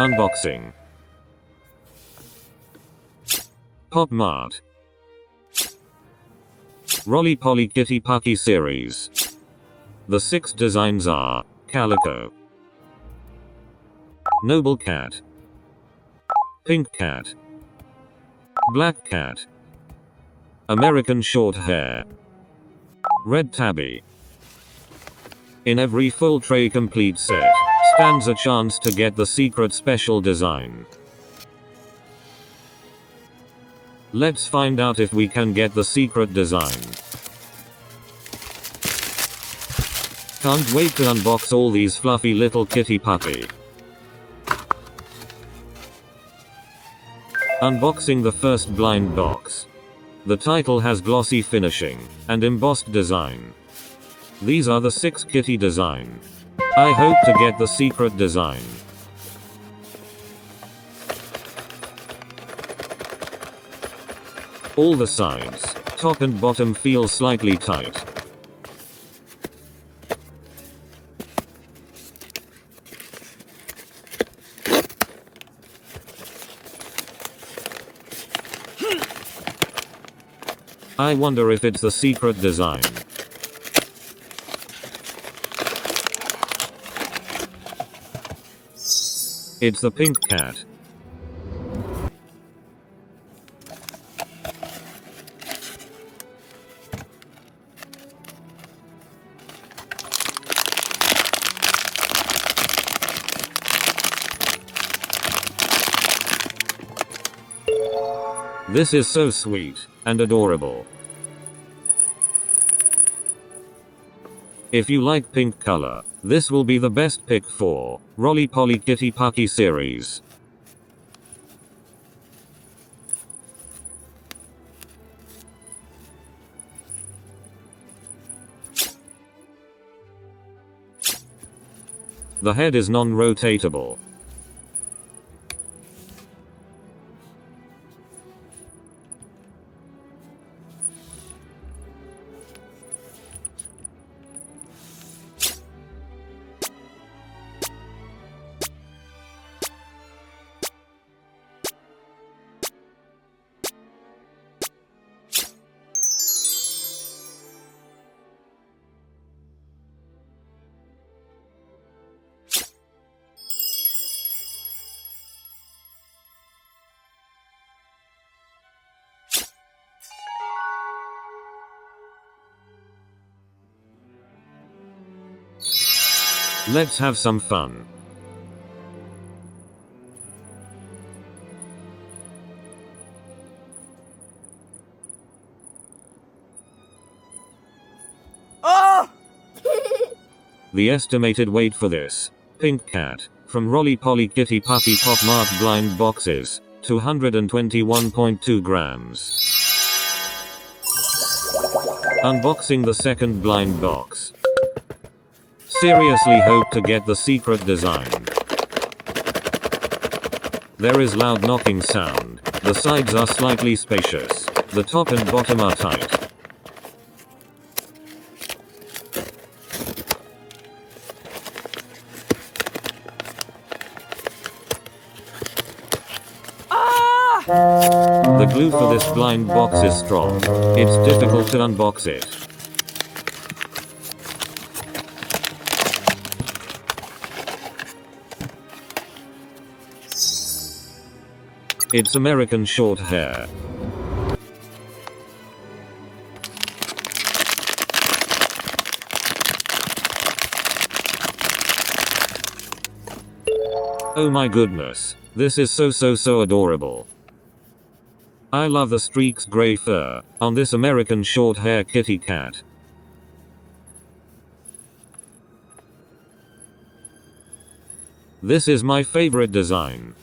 Unboxing. Pop Mart Roly Poly Kitty Pucky series. The 6 designs are Calico, Noble Cat, Pink Cat, Black Cat, American Shorthair, Red Tabby. In every full tray complete set stands a chance to get the secret special design. Let's find out if we can get the secret design. Can't wait to unbox all these fluffy little kitty puppy. Unboxing the first blind box. The title has glossy finishing and embossed design. These are the 6 kitty design. I hope to get the secret design. All the sides, top and bottom feel slightly tight. I wonder if it's the secret design. It's the pink cat. This is so sweet and adorable. If you like pink color, this will be the best pick for Roly Poly Kitty Pucky series. The head is non-rotatable. Let's have some fun. Oh! The estimated weight for this pink cat from Roly Poly Kitty Puppy Pop Mart blind boxes, 221.2 grams. Unboxing the second blind box. Seriously hope to get the secret design. There is loud knocking sound. The sides are slightly spacious. The top and bottom are tight. The glue for this blind box is strong. It's difficult to unbox it. It's American Shorthair. Oh my goodness, this is so adorable. I love the streaks gray fur on this American Shorthair kitty cat. This is my favorite design.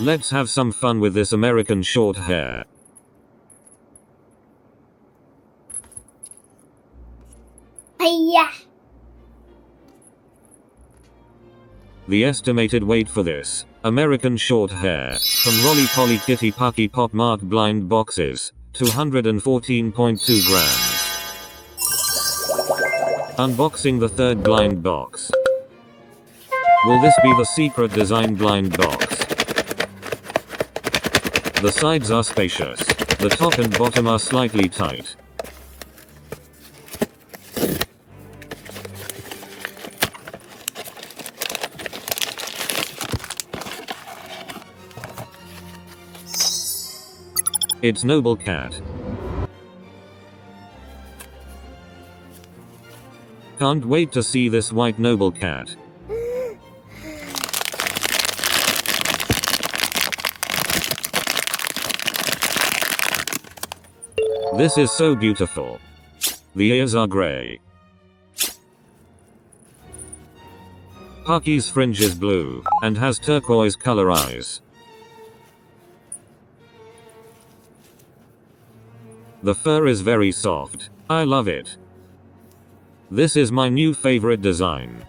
Let's have some fun with this American short hair. Yeah. The estimated weight for this American short hair from Roly Poly Kitty Pucky Pop Mart blind boxes, 214.2 grams. Unboxing the third blind box. Will this be the secret design blind box? The sides are spacious. The top and bottom are slightly tight. It's Noble Cat. Can't wait to see this white Noble Cat. This is so beautiful. The ears are gray. Pucky's fringe is blue, and has turquoise color eyes. The fur is very soft. I love it. This is my new favorite design.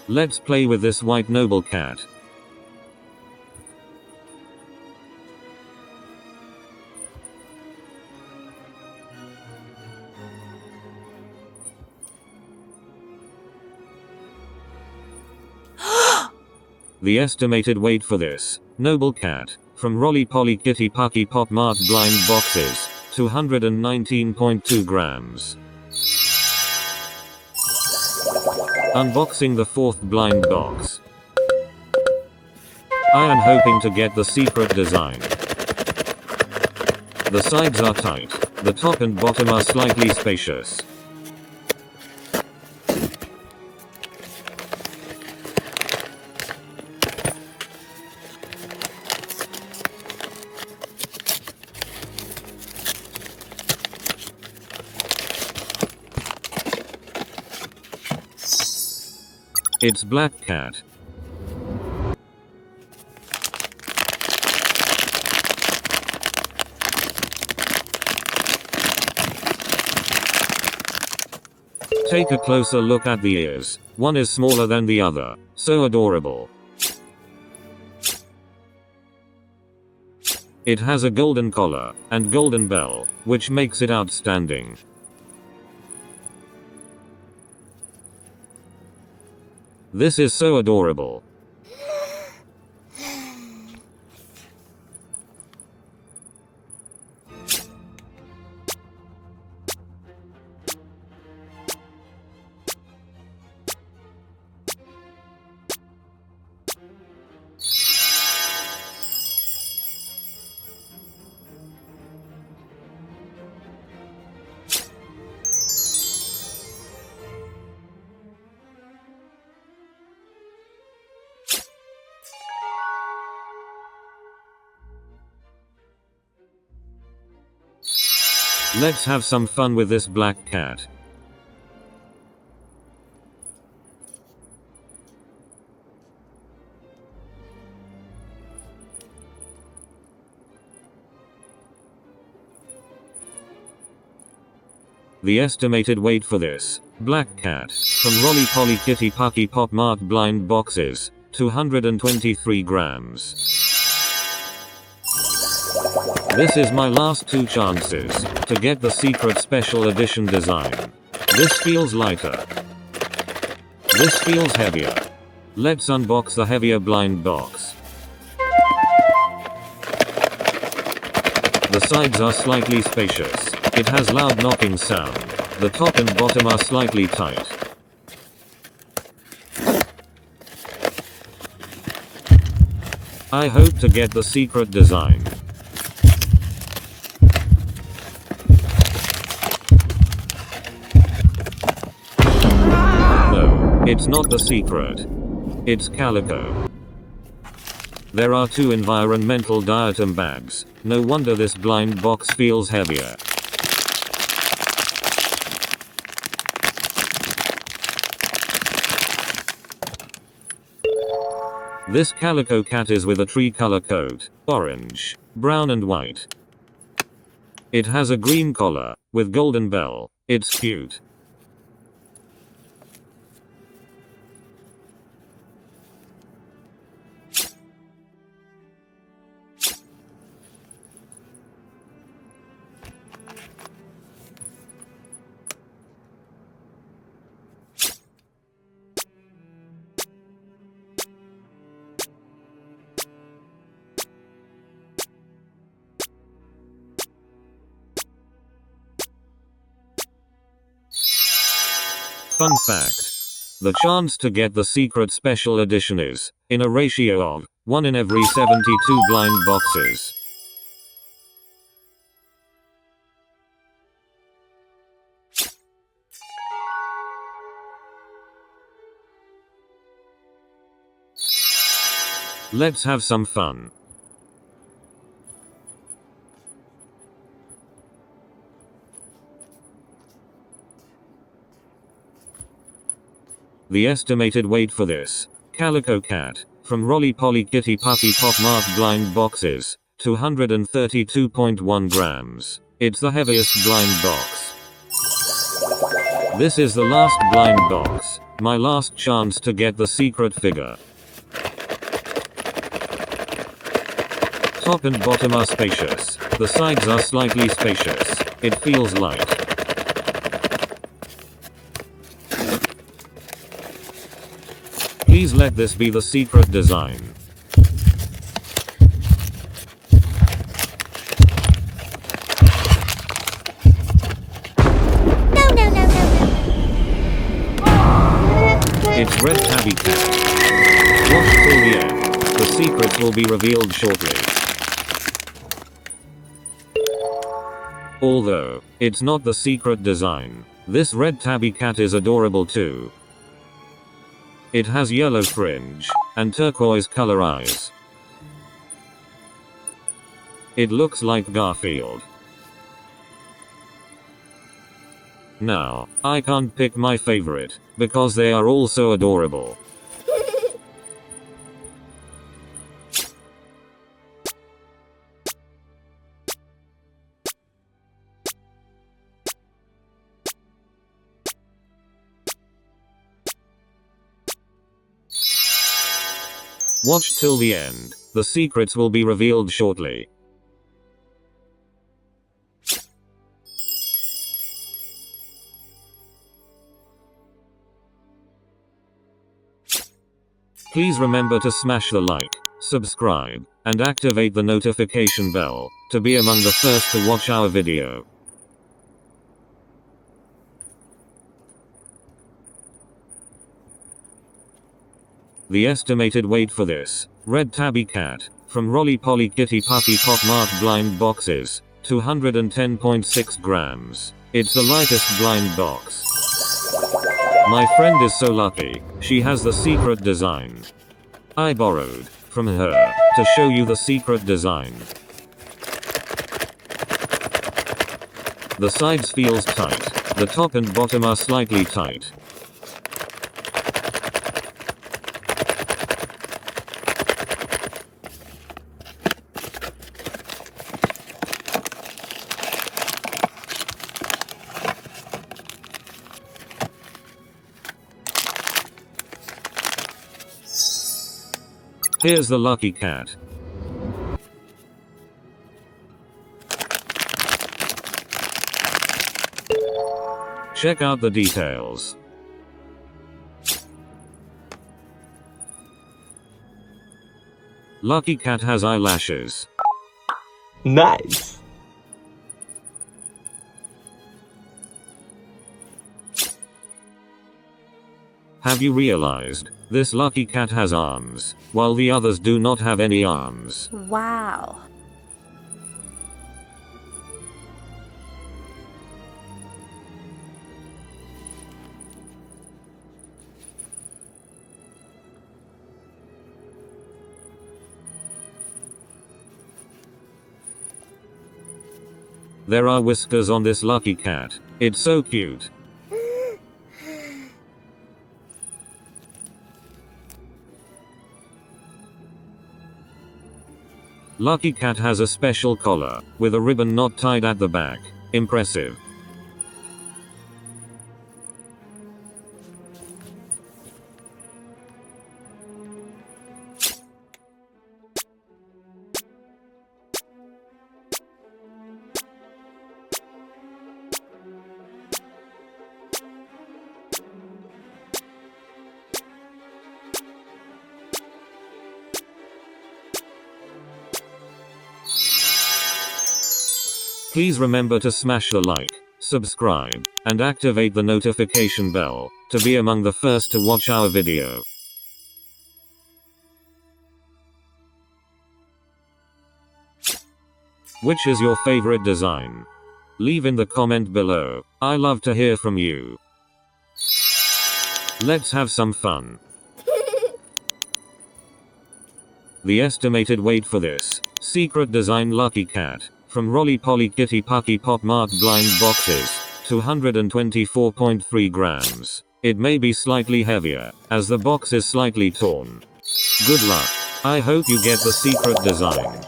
Let's play with this white Noble Cat. The estimated weight for this Noble Cat from Roly Poly Kitty Pucky Pop Mart blind boxes, 219.2 grams. Unboxing the fourth blind box. I am hoping to get the secret design. The sides are tight. The top and bottom are slightly spacious. It's Black Cat. Take a closer look at the ears. One is smaller than the other. So adorable. It has a golden collar and golden bell, which makes it outstanding. This is so adorable. Let's have some fun with this Black Cat. The estimated weight for this Black Cat from Roly Poly Kitty Pucky Pop Mart blind boxes, 223 grams. This is my last 2 chances to get the secret special edition design. This feels lighter. This feels heavier. Let's unbox the heavier blind box. The sides are slightly spacious. It has loud knocking sound. The top and bottom are slightly tight. I hope to get the secret design. No, it's not the secret. It's Calico. There are 2 environmental diatom bags. No wonder this blind box feels heavier. This Calico cat is with a tree color coat, orange, brown and white. It has a green collar, with golden bell. It's cute. Fun fact. The chance to get the secret special edition is, in a ratio of, 1 in every 72 blind boxes. Let's have some fun. The estimated weight for this Calico cat from Roly Poly Kitty Puppy Pop Mart blind boxes, 232.1 grams. It's the heaviest blind box. This is the last blind box, my last chance to get the secret figure. Top and bottom are spacious, the sides are slightly spacious, it feels light. Please let this be the secret design. No. It's Red Tabby Cat. Watch till the end. The secrets will be revealed shortly. Although, it's not the secret design, this Red Tabby Cat is adorable too. It has yellow fringe, and turquoise color eyes. It looks like Garfield. Now, I can't pick my favorite, because they are all so adorable. Watch till the end, the secrets will be revealed shortly. Please remember to smash the like, subscribe, and activate the notification bell, to be among the first to watch our video. The estimated weight for this Red Tabby Cat from Roly Poly Kitty Puppy Pop Mart blind boxes, 210.6 grams. It's the lightest blind box. My friend is so lucky, she has the secret design. I borrowed from her to show you the secret design. The sides feels tight, the top and bottom are slightly tight. Here's the lucky cat. Check out the details. Lucky cat has eyelashes. Nice. Have you realized? This lucky cat has arms, while the others do not have any arms. Wow. There are whiskers on this lucky cat. It's so cute. Lucky cat has a special collar, with a ribbon knot tied at the back. Impressive. Please remember to smash the like, subscribe, and activate the notification bell, to be among the first to watch our video. Which is your favorite design? Leave in the comment below. I love to hear from you. Let's have some fun. The estimated weight for this secret design lucky cat from Roly Poly Kitty Pucky Pop Mart blind boxes, 224.3 grams. It may be slightly heavier, as the box is slightly torn. Good luck. I hope you get the secret design.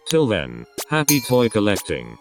Till then, happy toy collecting.